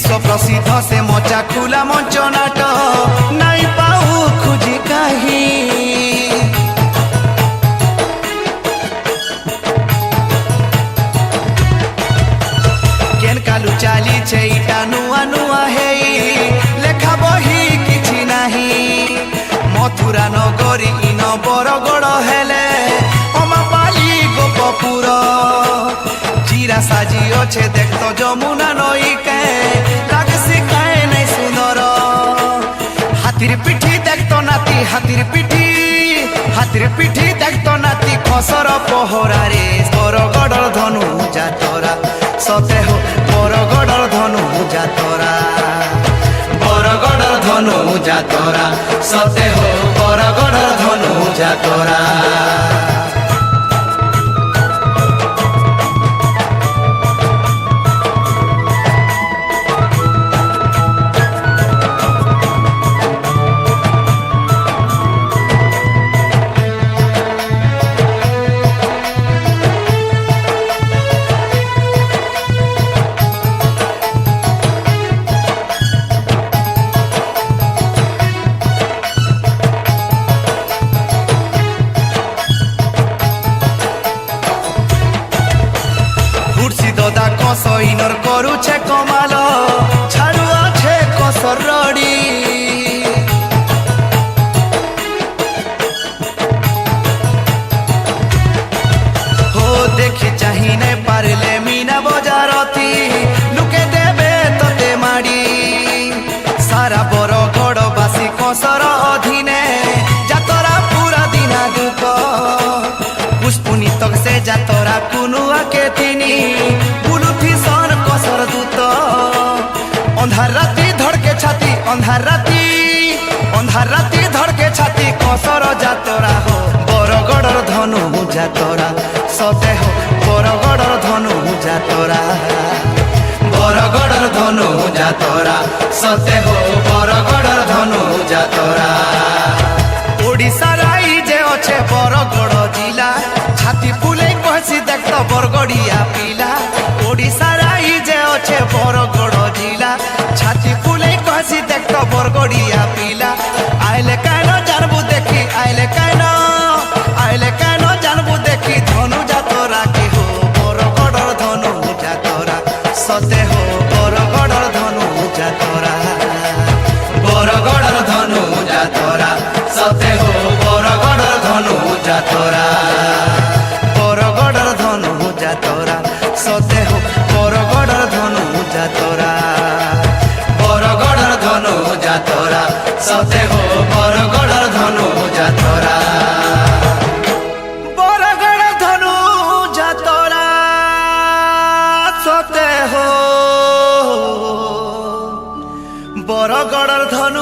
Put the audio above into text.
विश्व प्रसिद्ध से मचा खुला मंच नाट नाई पाऊ खुजी कहीं केन कालू चाली छे इटा नुआ नुआ है लेखा बही किछि नहीं मथुरा नगरी इन बरगड़ हेले अमा पाली गोपपुर जीरा साजी अच्छे देख तो जमुना नई के लागसी काए नहीं सुंदर हाथीर पिठी देख तो नाती हाथीर पिठी देख तो नाती खसर पहरा रे बरगड़ धनु जातरा सते हो बरगड़ धनु जातरा बरगड़ धनु जातरा सते हो बरगड़ धनु जातरा ददा कस इनर करुछे कमाल छाड़ुआ छे कसर रड़ी हो देखी चाही नहीं पारले मीना बजारती लुके देवे तते माड़ी सारा बरगड़ बासी कसर अधीने जातरा पूरा दिना दुख पुष्पुनी तक से जातरा कुनुआ के तिनी बुलुथी सन कसर दूत अंधार राती धड़के छाती अंधार राती धड़के छाती कसर जातरा हो बरगड़ धनु जातरा सते हो बरगड़ धनु जातरा बरगड़ धनु जातरा सते हो बरगड़ धनु जातरा ओडिशा राई जे अच्छे बरगड़ जिला छाती फुले कहसी देख तो बरगड़िया पिला ओडिशा राई जे अच्छे बरगड़ जिला छाती फुले कहसी देख तो बरगड़िया पिला आइले कानो जानबू देखी आइले कानो जानबू देखी धनु जातरा के हो बरगड़ धनु जातरा सते हो बरगड़ धनु जातरा बरगड़ धनु जातरा सते हो बरगड़ धनु जातरा बरगड़ धनु जातरा सते हो बरगड़ धनु जातरा बरगड़ धनु जातरा सते हो बरगड़ धनु जातरा बरगड़ धनु जातरा सते हो बरगड़ धनु